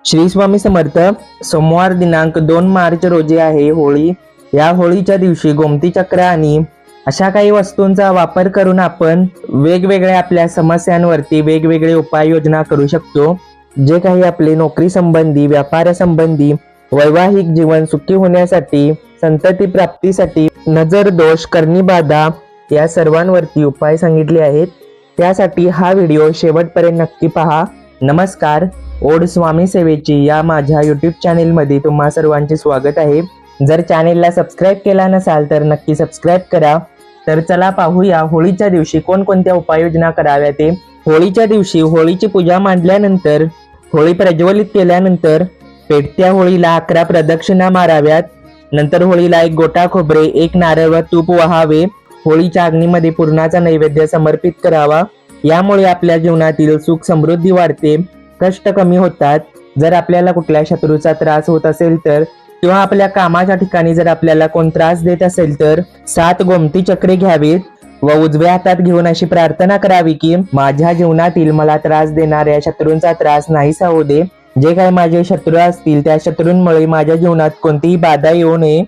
श्री स्वामी समर्थ. सोमवार दिनांक 2 मार्च रोजी आहे होळी. या होळीच्या दिवशी गोमती चक्र आणि अशा काही वस्तूंचा वापर करून आपण वेगवेगळ्या आपल्या समस्यांवरती वेगवेगळे उपाययोजना करू शकतो. जे काही आपले नोकरी संबंधी, व्यापार संबंधी, वैवाहिक जीवन सुखी होण्यासाठी, संतती प्राप्तीसाठी, नजर दोष, करणी बाधा या सर्वांवरती उपाय सांगितले आहेत. त्यासाठी हा व्हिडिओ शेवटपर्यंत नक्की पहा. नमस्कार. ओढ स्वामी सेवेची या माझ्या यूट्यूब चॅनेलमध्ये तुम्हा सर्वांचे स्वागत आहे. जर चॅनेलला सबस्क्राईब केला नसाल तर नक्की सबस्क्राईब करा. तर चला पाहूया होळीच्या दिवशी कोणकोणत्या उपाययोजना कराव्या ते. होळीच्या दिवशी होळीची पूजा मांडल्यानंतर, होळी प्रज्वलित केल्यानंतर पेटत्या होळीला 11 प्रदक्षिणा माराव्यात. नंतर होळीला 1 गोटा खोबरे, 1 नारळ व तूप वाहावे. होळीच्या अग्नीमध्ये पुरणाचा नैवेद्य समर्पित करावा. यामुळे आपल्या जीवनातील सुख समृद्धी वाढते, कष्ट कमी होतात. जर आपल्याला कुठल्या शत्रूचा त्रास होत असेल तर, किंवा आपल्या कामाच्या ठिकाणी जर आपल्याला कोण त्रास देत असेल तर 7 गोमती चक्रे घ्यावीत व उजव्या हातात घेऊन अशी प्रार्थना करावी की माझ्या जीवनातील मला त्रास देणाऱ्या शत्रूंचा त्रास नाहीसा होऊ दे. जे काही माझे शत्रू असतील त्या शत्रूंमुळे माझ्या जीवनात कोणतीही बाधा येऊ नये.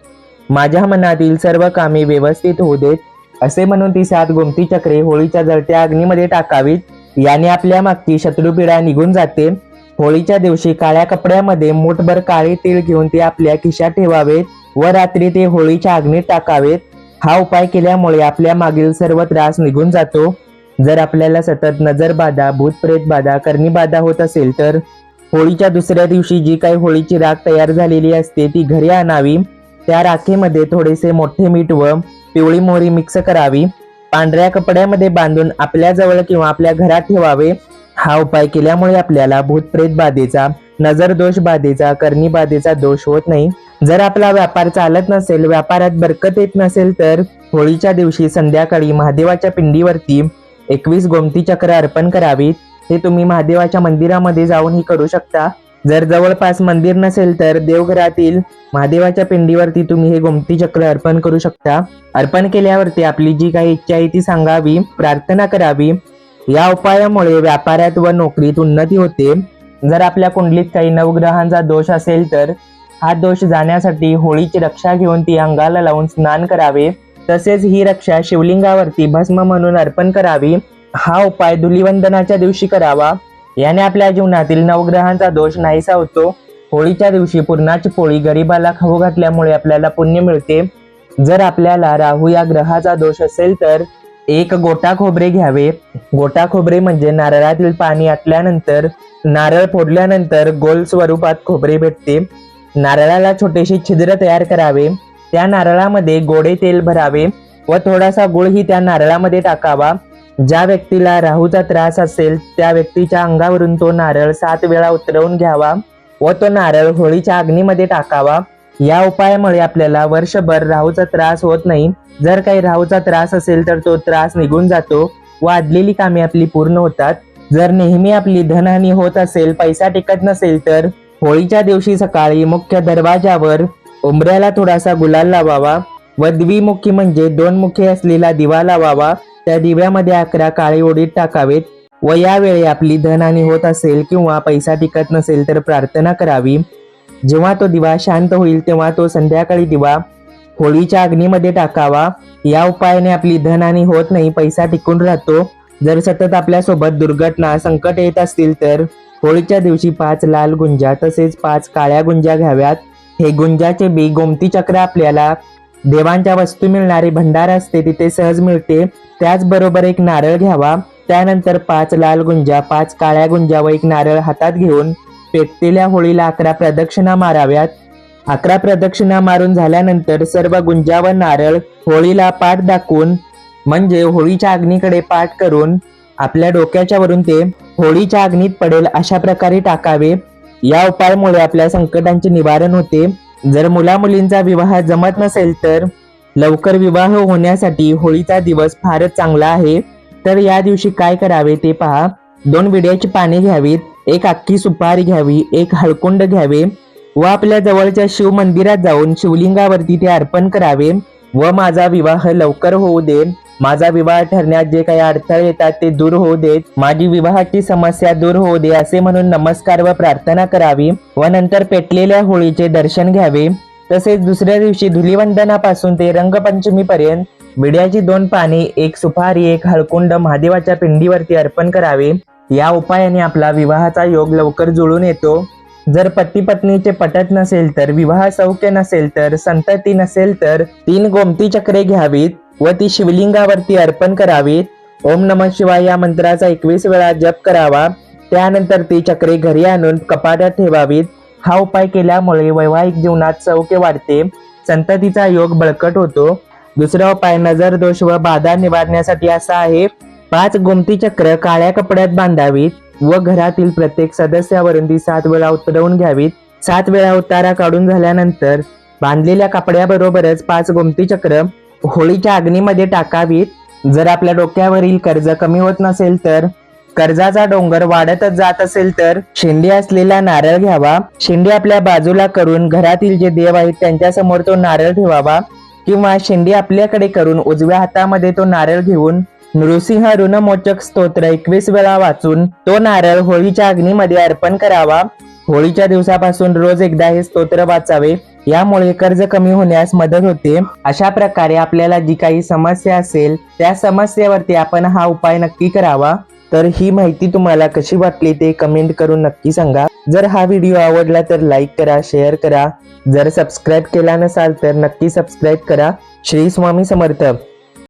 माझ्या मनातील सर्व कामे व्यवस्थित होऊ देत. असे म्हणून ती 7 गोमती चक्रे होळीच्या जळत्या अग्नीमध्ये टाकावीत. याने आपल्या मागची शत्रुपीडा निघून जाते. होळीच्या दिवशी काळ्या कपड्यामध्ये मूठभर काळे तीळ घेऊन ते आपल्या खिशात ठेवावेत व रात्री ते होळीच्या अग्नीत टाकावेत. हा उपाय केल्यामुळे आपल्या मागील सर्व त्रास निघून जातो. जर आपल्याला सतत नजर बाधा, भूत प्रेत बाधा, करणी बाधा होत असेल तर होळीच्या दुसऱ्या दिवशी जी काही होळीची राख तयार झालेली असते ती घरी आणावी. त्या राखेमध्ये थोडेसे मोठे मीठ व पिवळी मोहरी मिक्स करावी. पांढऱ्या कपड्यामध्ये बांधून आपल्या जवळ किंवा आपल्या घरात ठेवावे. हा उपाय केल्यामुळे आपल्याला भूत प्रेत बाधेचा, नजर दोष बाधेचा, करणी बाधेचा दोष होत नाही. जर आपला व्यापार चालत नसेल, व्यापारात बरकत येत नसेल तर होळीच्या दिवशी संध्याकाळी महादेवाच्या पिंडीवरती 21 गोमती चक्र अर्पण करावीत. हे तुम्ही महादेवाच्या मंदिरामध्ये जाऊनही करू शकता. जर जवळपास मंदिर नसेल तर देवघरातील महादेवाच्या पिंडीवरती तुम्ही हे गोमती चक्र अर्पण करू शकता. अर्पण केल्यावरती आपली जी काही इच्छा आहे ती सांगावी, प्रार्थना करावी. या उपायामुळे व्यापारात व नोकरीत उन्नती होते. जर आपल्या कुंडलीत काही नवग्रहांचा दोष असेल तर हा दोष जाण्यासाठी होळीची रक्षा घेऊन ती अंगाला लावून स्नान करावे. तसेच ही रक्षा शिवलिंगावरती भस्म म्हणून अर्पण करावी. हा उपाय धुलीवंदनाच्या दिवशी करावा. याने आपल्या जीवनातील नवग्रहांचा दोष नाहीसा होतो. होळीच्या दिवशी पुरणाची पोळी गरिबाला खाऊ घातल्यामुळे आपल्याला पुण्य मिळते. जर आपल्याला राहू या ग्रहाचा दोष असेल तर 1 गोटा खोबरे घ्यावे. गोटा खोबरे म्हणजे नारळातील पाणी आटल्यानंतर, नारळ फोडल्यानंतर गोल स्वरूपात खोबरे भेटते. नारळाला छोटेसे छिद्र तयार करावे. त्या नारळामध्ये गोडे तेल भरावे व थोडासा गुळही त्या नारळामध्ये टाकावा. ज्या व्यक्तीला राहूचा त्रास असेल त्या व्यक्तीच्या अंगावरून तो नारळ 7 वेळा उतरवून घ्यावा व तो नारळ होळीच्या अग्नीमध्ये टाकावा. या उपायामुळे आपल्याला वर्षभर राहूचा त्रास होत नाही. जर काही राहूचा त्रास असेल तर तो त्रास निघून जातो व आडलेली कामे आपली पूर्ण होतात. जर नेहमी आपली धनहानी होत असेल, पैसा टिकत नसेल तर होळीच्या दिवशी सकाळी मुख्य दरवाजावर उंबऱ्याला थोडासा गुलाल लावावा व द्विमुखी म्हणजे 2 मुखी असलेला दिवा लावावा. त्या दिव्यामध्ये 11 काळे ओडीत टाकावेत व यावेळी आपली धनहानी होत असेल किंवा पैसा टिकत नसेल तर प्रार्थना करावी. जेव्हा तो दिवा शांत होईल तेव्हा तो संध्याकाळी दिवा होळीच्या अग्नीमध्ये टाकावा. या उपायाने आपली धनहानी होत नाही, पैसा टिकून राहतो. जर सतत आपल्यासोबत दुर्घटना, संकट येत असतील तर होळीच्या दिवशी 5 लाल गुंजा तसेच 5 काळ्या गुंजा घ्याव्यात. हे गुंजाचे बी गोमती चक्र आपल्याला देवांच्या वस्तू मिळणारे भंडार असते तिथे सहज मिळते. त्याचबरोबर 1 नारळ घ्यावा. त्यानंतर 5 लाल गुंजा, 5 काळ्या गुंजा व 1 नारळ हातात घेऊन पेटलेल्या होळीला 11 प्रदक्षिणा माराव्यात. 11 प्रदक्षिणा मारून झाल्यानंतर सर्व गुंजा व नारळ होळीला पाठ दाखवून म्हणजे होळीच्या अग्नीकडे पाठ करून आपल्या डोक्याच्या वरून ते होळीच्या अग्नीत पडेल अशा प्रकारे टाकावे. या उपायामुळे आपल्या संकटांचे निवारण होते. जर मुला मुलींचा विवाह जमत नसेल तर लवकर विवाह होण्यासाठी होळीचा दिवस फारच चांगला आहे. तर या दिवशी काय करावे ते पहा. 2 विड्याची पाने घ्यावीत, 1 अख्खी सुपारी घ्यावी, 1 हळकुंड घ्यावे व आपल्या जवळच्या शिव मंदिरात जाऊन शिवलिंगावरती ते अर्पण करावे व माझा विवाह लवकर होऊ दे, माझा विवाह ठरण्यात जे काही अडथळे येतात ते दूर होऊ देत, माझी विवाहाची समस्या दूर होऊ दे असे म्हणून नमस्कार व प्रार्थना करावी व नंतर पेटलेल्या होळीचे दर्शन घ्यावे. तसेच दुसऱ्या दिवशी धुलीवंदनापासून ते रंगपंचमी पर्यंत विड्याची 2 पाने, 1 सुपारी, 1 हळकुंड महादेवाच्या पिंडीवरती अर्पण करावे. या उपायाने आपला विवाहाचा योग लवकर जुळून येतो. जर पती पत्नीचे पटत नसेल तर, विवाह सौख्य नसेल तर, संतती नसेल तर 3 गोमती चक्रे घ्यावीत व ती शिवलिंगावरती अर्पण करावीत. ओम नमः शिवाय या मंत्राचा 21 वेळा जप करावा. त्यानंतर ती चक्रे घरी आणून कपाटात ठेवावीत. हा उपाय केल्यामुळे वैवाहिक जीवनात सौख्य वाढते, संततीचा योग बळकट होतो. दुसरा उपाय नजर दोष व बाधा निवारण्यासाठी असा आहे. 5 गोमती चक्र काळ्या कपड्यात बांधावीत व घरातील प्रत्येक सदस्यावरून ती 7 वेळा उतरवून घ्यावीत. 7 वेळा उतारा काढून झाल्यानंतर बांधलेल्या कपड्याबरोबरच 5 गोमती चक्र होळीच्या अग्नीमध्ये टाकावीत. जर आपल्या डोक्यावरील कर्ज कमी होत नसेल तर, कर्जाचा डोंगर वाढतच जात असेल तर शेंडी असलेला नारळ घ्यावा. शेंडी आपल्या बाजूला करून घरातील जे देव आहेत त्यांच्या समोर तो नारळ ठेवावा किंवा शेंडी आपल्याकडे करून उजव्या हातामध्ये तो नारळ घेऊन नृसिंह ऋणमोचक स्तोत्र 21 वेळा वाचून तो नारळ होळीच्या अग्नीमध्ये अर्पण करावा. होळीच्या दिवसापासून रोज एकदा हे स्तोत्र वाचावे. यामुळे कर्ज कमी होण्यास मदत होते. अशा प्रकारे आपल्याला जी काही समस्या असेल त्या समस्येवरती आपण हा उपाय नक्की करावा. तर ही माहिती तुम्हाला कशी वाटली ते कमेंट करून नक्की सांगा. जर हा व्हिडिओ आवडला तर लाईक करा, शेअर करा. जर सबस्क्राईब केला नसाल तर नक्की सबस्क्राईब करा. श्री स्वामी समर्थ.